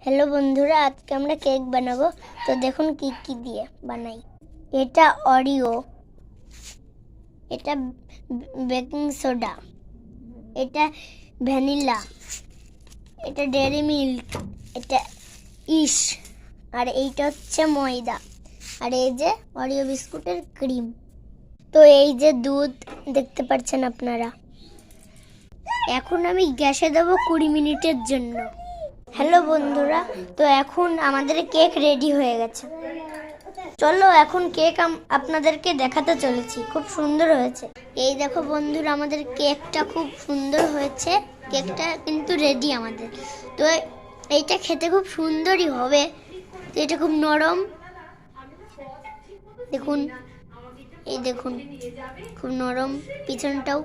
Hello বন্ধুরা, আজকে আমরা কেক বানাবো। তো দেখুন কি কি দিয়ে বানাই। এটা অরিও, এটা বেকিং সোডা, এটা ভ্যানিলা, এটা ডেয়ারি মিল্ক, এটা ইস, আর এইটা হচ্ছে ময়দা, আর এই যে অরিও বিস্কুটের ক্রিম। তো এই যে দুধ দেখতে পাচ্ছেন আপনারা। এখন আমি গ্যাসে দেবো 20 মিনিটের জন্য। হ্যালো বন্ধুরা, তো এখন আমাদের কেক রেডি হয়ে গেছে। চলো এখন কেক আপনাদেরকে দেখাতে চলেছি। খুব সুন্দর হয়েছে। এই দেখো বন্ধুরা, আমাদের কেকটা খুব সুন্দর হয়েছে। কেকটা কিন্তু রেডি আমাদের। তো এইটা খেতে খুব সুন্দরই হবে। তো এটা খুব নরম, দেখুন, এই দেখুন খুব নরম, পিছনটাও।